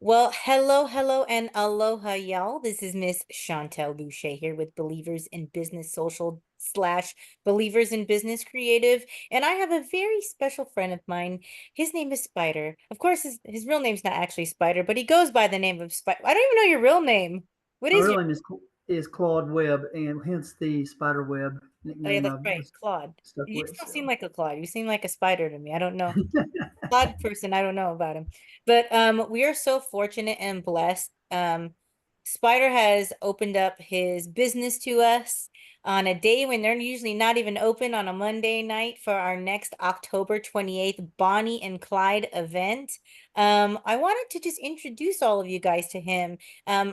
Well, hello, and aloha, y'all. This is Miss Chantel Boucher here with Believers in Business Social slash Believers in Business Creative. And I have a very special friend of mine. His name is Spider. Of course, his real name's not actually Spider, but he goes by the name of Spider. I don't even know your real name. What My is your real name is Claude Webb, and hence the spider web Oh yeah, nickname I that's right, was Claude. stuck You with. just don't seem So, like a Claude. You seem like a spider to me. I don't know. Odd person. I don't know about him. But we are so fortunate and blessed. Spider has opened up his business to us on a day when they're usually not even open on a Monday night for our next October 28th Bonnie and Clyde event. I wanted to just introduce all of you guys to him.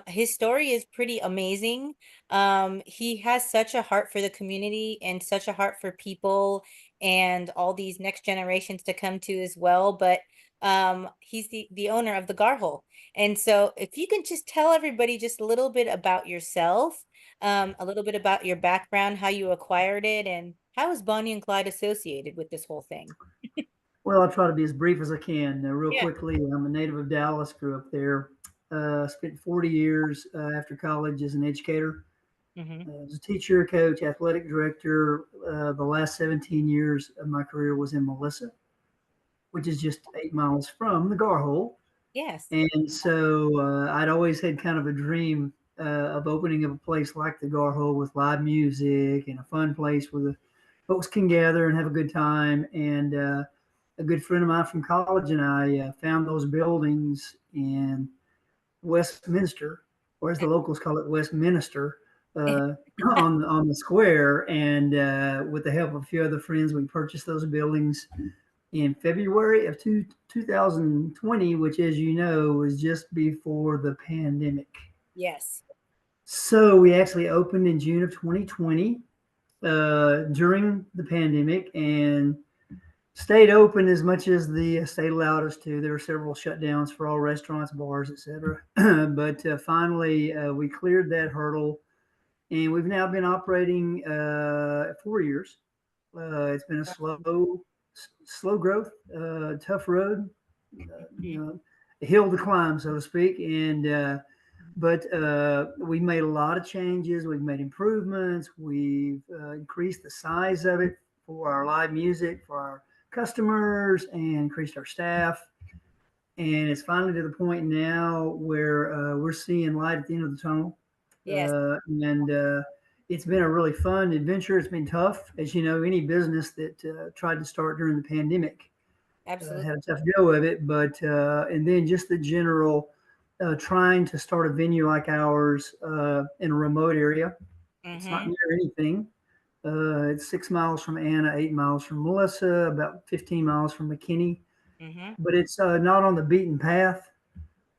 His story is pretty amazing. He has such a heart for the community and such a heart for people and all these next generations to come to as well. But he's the owner of the Gar Hole. And so if you can just tell everybody just a little bit about yourself, a little bit about your background, how you acquired it, and how is Bonnie and Clyde associated with this whole thing? well, I'll try to be as brief as I can. Real Yeah. quickly, I'm a native of Dallas, grew up there, spent 40 years after college as an educator, Mm-hmm. as a teacher, coach, athletic director. The last 17 years of my career was in Melissa, which is just 8 miles from the Gar Hole. Yes. And so I'd always had kind of a dream of opening up a place like the Gar Hole with live music and a fun place where the folks can gather and have a good time. And a good friend of mine from college and I found those buildings in Westminster, or as the locals call it, Westminster, uh, on the square. And with the help of a few other friends, we purchased those buildings in February of 2020, which, as you know, was just before the pandemic. Yes. So we actually opened in June of 2020 during the pandemic and stayed open as much as the state allowed us to. There were several shutdowns for all restaurants, bars, etc. But finally, we cleared that hurdle, and we've now been operating 4 years. It's been a slow growth, tough road, you Mhm. know, a hill to climb, so to speak. And but we made a lot of changes. We've made improvements. We've increased the size of it for our live music for our customers, and increased our staff. And it's finally to the point now where we're seeing light at the end of the tunnel. Yes. And It's been a really fun adventure. It's been tough, as you know, any business that tried to start during the pandemic Absolutely. had a tough go of it. But and then just the general trying to start a venue like ours in a remote area. It's not Mm-hmm. near anything. It's 6 miles from Anna, 8 miles from Melissa, about 15 miles from McKinney, Mm-hmm. but it's not on the beaten path.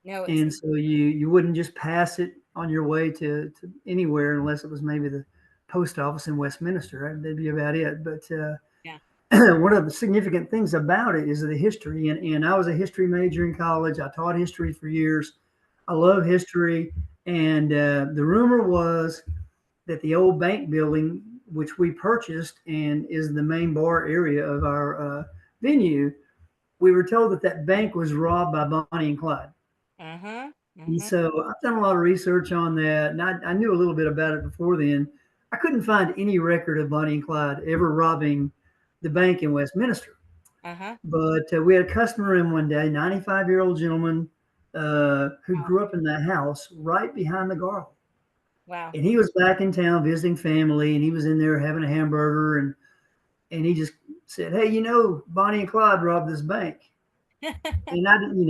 No, it's And so you wouldn't just pass it on your way to anywhere unless it was maybe the post office in Westminster. Right? That'd be about it. But yeah. one of the significant things about it is the history. And I was a history major in college. I taught history for years. I Mm. love history. And the rumor was that the old bank building, which we purchased and is the main bar area of our venue, we were told that that bank was robbed by Bonnie and Clyde. Uh-huh. And Mm-hmm. so I've done a lot of research on that, and I knew a little bit about it before then. I couldn't find any record of Bonnie and Clyde ever robbing the bank in Westminster. Uh-huh. But we had a customer in one day, 95-year-old gentleman who Wow. grew up in the house right behind the garden. Wow. And he was back in town visiting family, and he was in there having a hamburger, and he just said, "Hey, Bonnie and Clyde robbed this bank." And I didn't,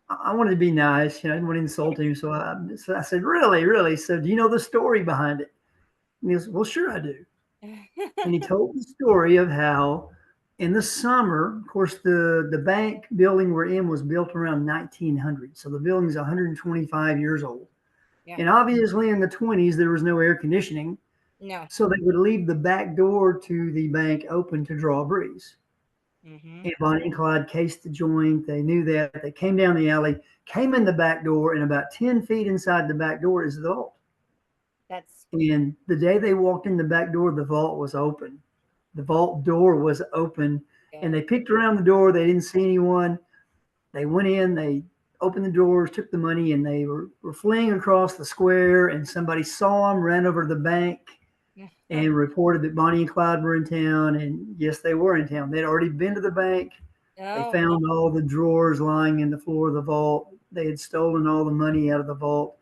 I wanted to be nice, I didn't want to insult him. So I said, "Really, really? So do you know the story behind it?" And he goes, "Well, sure I do." And he told the story of how in the summer, of course, the bank building we're in was built around 1900. So the building's 125 years old. Yeah. And obviously in the 20s, there was no air conditioning. No. So they would leave the back door to the bank open to draw a breeze. Mm-hmm. And Bonnie and Clyde cased the joint. They knew that. They came down the alley, came in the back door, and about 10 feet inside the back door is the vault. That's And the day they walked in the back door, the vault was open. The vault door was open, and good. they picked around the door. They didn't see anyone. They went in. They opened the doors, took the money, and they were fleeing across the square. And somebody saw them, ran over to the bank, and reported that Bonnie and Clyde were in town. And yes, they were in town. They'd already been to the bank. They Oh no. found all the drawers lying in the floor of the vault. They had stolen all the money out of the vault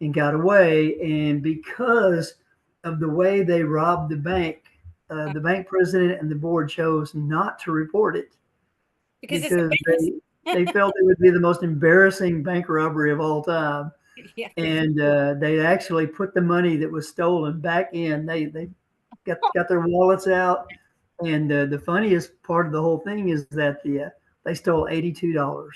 and got away. And because of the way they robbed the bank president and the board chose not to report it Because it's because embarrassing. they felt it would be the most embarrassing bank robbery of all time. Yeah. And they actually put the money that was stolen back in. They got their wallets out. And the funniest part of the whole thing is that they stole $82.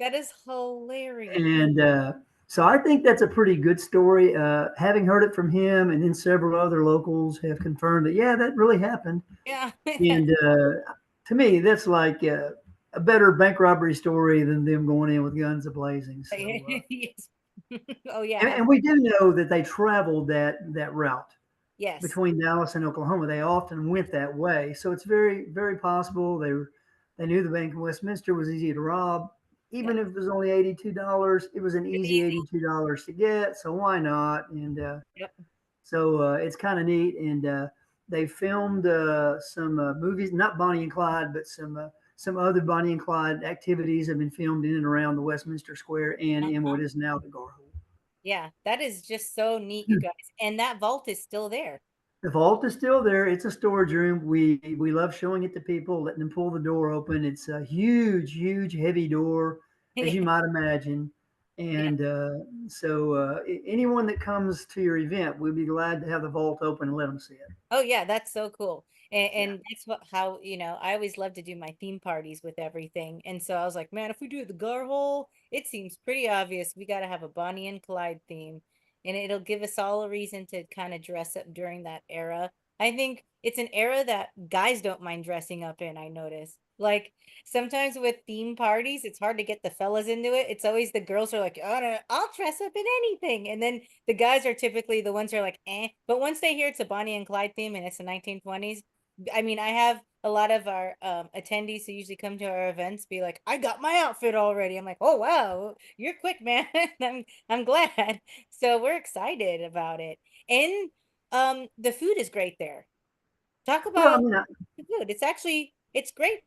That is hilarious. And so I think that's a pretty good story. Having heard it from him, and then several other locals have confirmed that, yeah, that really happened. Yeah. And to me, that's like a better bank robbery story than them going in with guns ablazing. So, Yes. Oh yeah, and we do know that they traveled that route yes. between Dallas and Oklahoma. They often went that way, so it's very possible they knew the bank in Westminster was easy to rob. Yeah. Even if it was only $82, it was an Pretty easy easy. $82 to get. So why not? And Yep. so it's kind of neat. And they filmed some movies, not Bonnie and Clyde, but some other Bonnie and Clyde activities have been filmed in and around the Westminster Square and in Uh-huh. what is now the Gar Hole. Yeah, that is just so neat, you guys. And that vault is still there. The vault is still there. It's a storage room. We love showing it to people, letting them pull the door open. It's a huge, heavy door, as you might imagine. Yeah. And so anyone that comes to your event, we'd be glad to have the vault open and let them see it. Oh yeah, that's so cool. Yeah. And that's what how, I always love to do my theme parties with everything. And so I was like, man, if we do the Gar Hole, it seems pretty obvious we got to have a Bonnie and Clyde theme. And it'll give us all a reason to kind of dress up during that era. I think it's an era that guys don't mind dressing up in, I notice. Like sometimes with theme parties, it's hard to get the fellas into it. It's always the girls are like, oh, no, I'll dress up in anything. And then the guys are typically the ones who are like, eh. But once they hear it's a Bonnie and Clyde theme and it's the 1920s, I mean, I have a lot of our attendees who usually come to our events be like, I got my outfit already. I'm like, oh wow, you're quick, man. I'm glad. So we're excited about it. And the food is great there. Talk Well, I about mean, the food. It's great,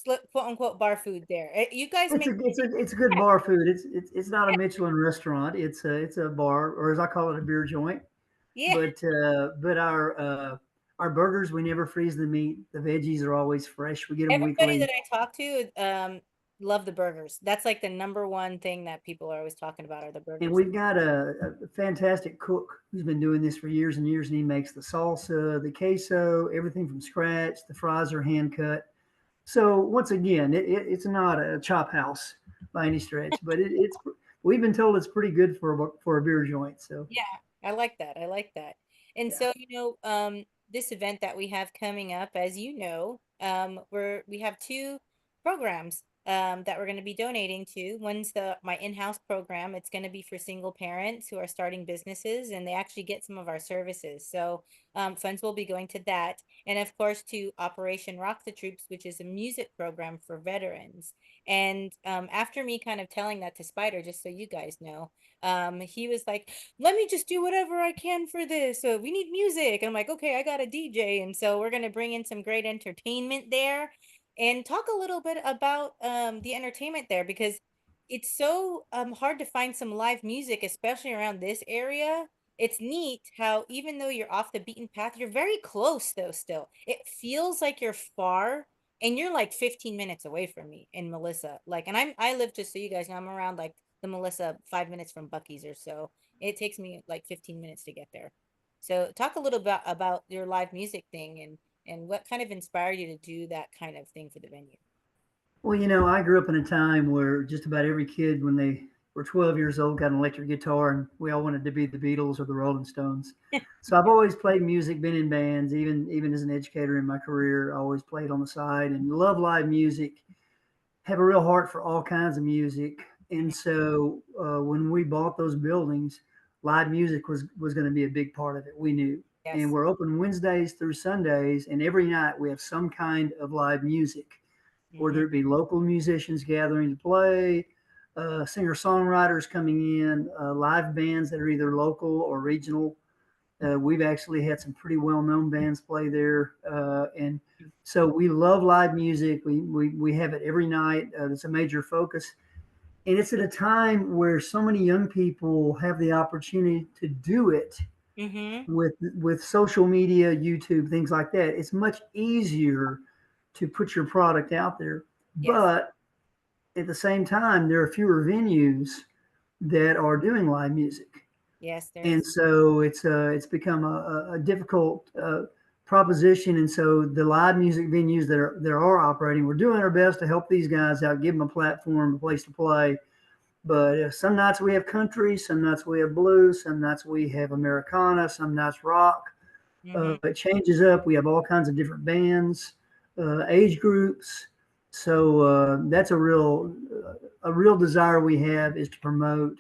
quote unquote bar food there. You guys make it's a good bar food. It's not a Michelin restaurant. It's a bar, or as I call it, a beer joint. yeah. But our burgers, we never freeze the meat. The veggies are always fresh. We get them Everybody weekly. that I talk to, love the burgers. That's like the number one thing that people are always talking about are the And burgers. we've got a fantastic cook who's been doing this for years and years, and he makes the salsa, the queso, everything from scratch. The fries are hand cut. So once again, it's not a chop house by any stretch, but it's we've been told it's pretty good for a beer joint. So Yeah, I like that. I like that. And yeah. so, this event that we have coming up, as you know, we have two programs that we're going to be donating to. One's the my in-house program. It's going to be for single parents who are starting businesses, and they actually get some of our services. So, funds will be going to that, and of course to Operation Rock the Troops, which is a music program for veterans. And after me kind of telling that to Spider, just so you guys know, he was like, let me just do whatever I can for this. So we need music. And I'm like, okay, I got a DJ. And so we're going to bring in some great entertainment there and talk a little bit about the entertainment there because it's so hard to find some live music, especially around this area. It's neat how even though you're off the beaten path, you're very close though still. It feels like you're far and you're like 15 minutes away from me in Melissa. Like, and I live just so you guys know, I'm around like the Melissa 5 minutes from Bucky's or so. It takes me like 15 minutes to get there. So talk a little bit about your live music thing and what kind of inspired you to do that kind of thing for the venue. Well, I grew up in a time where just about every kid, when they were 12 years old, got an electric guitar, and we all wanted to be the Beatles or the Rolling Stones. So I've always played music, been in bands, even as an educator in my career. I always played on the side and love live music. Have a real heart for all kinds of music. And Mhm. so when we bought those buildings, live music was going to be a big part of it. We knew. And Yes. we're open Wednesdays through Sundays, and every night we have some kind of live music, Hmm. whether it be local musicians gathering to play, singer songwriters coming in, live bands that are either local or regional. We've actually had some pretty well known bands play there. And so we love live music. We have it every night. It's a major focus. And it's at a time where so many young people have the opportunity to do it Mm-hmm. with social media, YouTube, things like that. It's much easier to put your product out there. Yes. But at the same time, there are fewer venues that are doing live music, Yes, there and is. so it's become a difficult proposition. And so the live music venues that are operating, we're doing our best to help these guys out, give them a platform, a place to play. But some nights we have country, some nights we have blues, some nights we have Americana, some nights rock. Mm-hmm. It changes up. We have all kinds of different bands, age groups. So that's a real desire we have, is to promote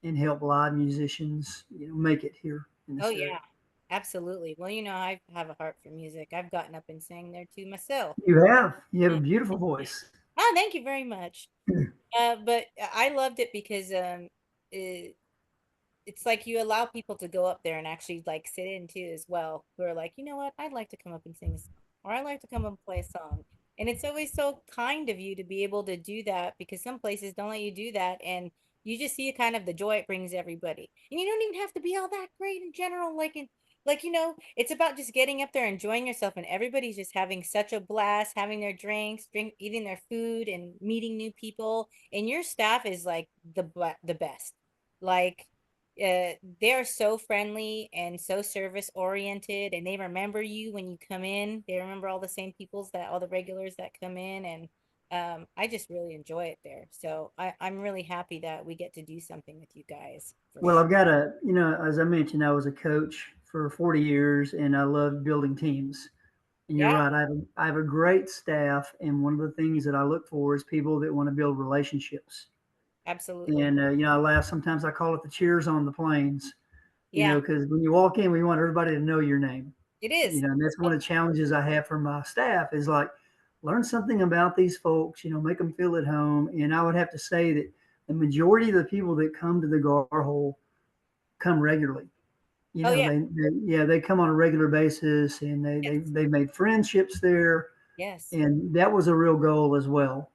and help live musicians, make it here in Oh this area. yeah, absolutely. Well, I have a heart for music. I've gotten up and sang there too myself. You have a Mm. beautiful voice. Oh, thank you very much. But I loved it because it, it's like you allow people to go up there and actually like sit in too as well, who are like, you know what, I'd like to come up and sing a song, or I'd like to come up and play a song. And it's always so kind of you to be able to do that, because some places don't let you do that, and you just see kind of the joy it brings everybody. And you don't even have to be all that great in general, like it's about just getting up there, enjoying yourself, and everybody's just having such a blast, having their drinks, eating their food, and meeting new people. And your staff is like the best. Like they're so friendly and so service oriented, and they remember you when you come in. They remember all the same peoples, that all the regulars that come in. And I just really enjoy it there. So I'm really happy that we get to do something with you guys, for Well, sure. I've got as I mentioned, I was a coach for 40 years, and I love building teams. And you're Yeah, right. I have a great staff, and one of the things that I look for is people that want to build relationships. absolutely. And I laugh sometimes. I call it the cheers on the planes. Yeah, Because when you walk in, we want everybody to know your name. it is. And that's one of the challenges I have for my staff, is like, learn something about these folks. Make them feel at home. And I would have to say that the majority of the people that come to the Gar Hole come regularly. Oh yeah. They come on a regular basis, and they they Yes. they made friendships there, Yes. and that was a real goal as well.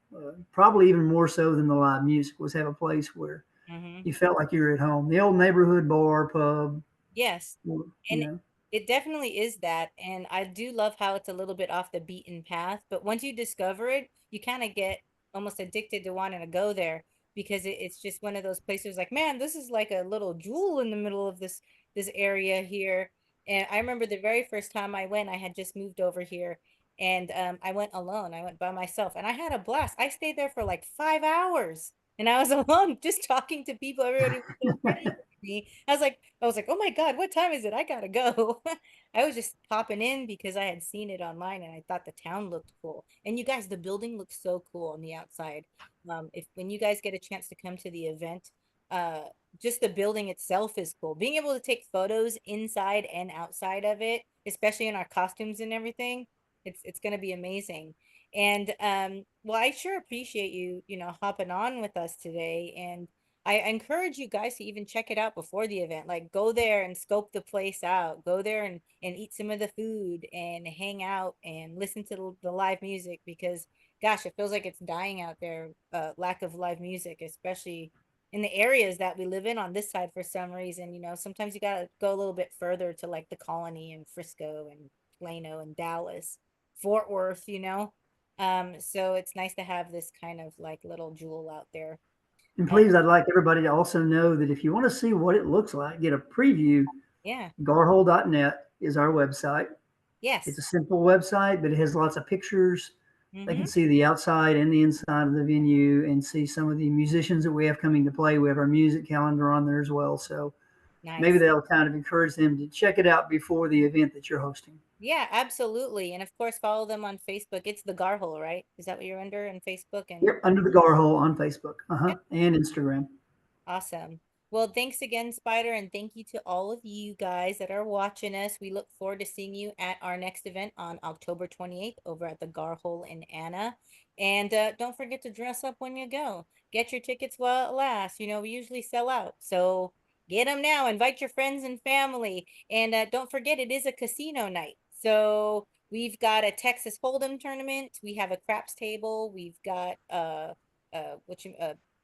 Probably even more so than the live music, was have a place where Mm-hmm. you felt like you were at home. The old neighborhood bar, pub, Yes. you And know. it definitely is that. And I do love how it's a little bit off the beaten path. But once you discover it, you kind of get almost addicted to wanting to go there, because it's just one of those places like, man, this is like a little jewel in the middle of this area here. And I remember the very first time I went, I had just moved over here, and I went alone. I went by myself, and I had a blast. I stayed there for like 5 hours, and I was alone just talking to people. Everybody was so friendly me. I was like, oh my God, what time is it? I gotta go. I was just popping in because I had seen it online and I thought the town looked cool. And you guys, the building looks so cool on the outside. If when you guys get a chance to come to the event, uh, just the building itself is cool. Being able to take photos inside and outside of it, especially in our costumes and everything, it's gonna be amazing. And well, I sure appreciate you, hopping on with us today. And I encourage you guys to even check it out before the event. Like, go there and scope the place out. Go there and eat some of the food and hang out and listen to the live music, because gosh, it feels like it's dying out there. Lack of live music, especially in the areas that we live in on this side for some reason. Sometimes you gotta go a little bit further to like the Colony and Frisco and Plano and Dallas, Fort Worth. So it's nice to have this kind of like little jewel out there. And Uh, please, I'd like everybody to also know that if you want to see what it looks like, get a preview, yeah. garhole.net is our website. It's Yes. a simple website, but it has lots of pictures. They Mm-hmm. can see the outside and the inside of the venue, and see some of the musicians that we have coming to play. We have our music calendar on there as well. So maybe Nice. that'll kind of encourage them to check it out before the event that you're hosting. Yeah, absolutely. And of course, follow them on Facebook. It's the Gar Hole, right? Is that what you're under on Facebook? And Yep, under the Gar Hole on Facebook, yeah, and Instagram. awesome. Well, thanks again, Spider, and thank you to all of you guys that are watching us. We look forward to seeing you at our next event on October 28th over at the Gar Hole in Anna. And don't forget to dress up when you go. Get your tickets while it lasts. You know, we usually sell out. So get them now. Invite your friends and family. And don't forget, it is a casino night. So we've got a Texas Hold'em tournament. We have a craps table. We've got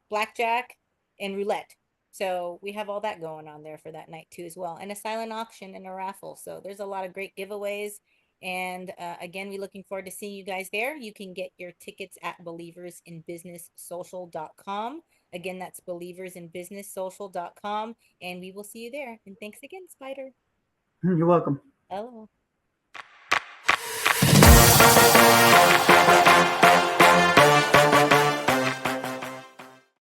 blackjack and roulette. So we have all that going on there for that night too as well, and a silent auction and a raffle. So there's a lot of great giveaways. And again, we're looking forward to seeing you guys there. You can get your tickets at believersinbusinesssocial.com. Again, that's believersinbusinesssocial.com. And we will see you there. And thanks again, Spider. You're welcome. Hello.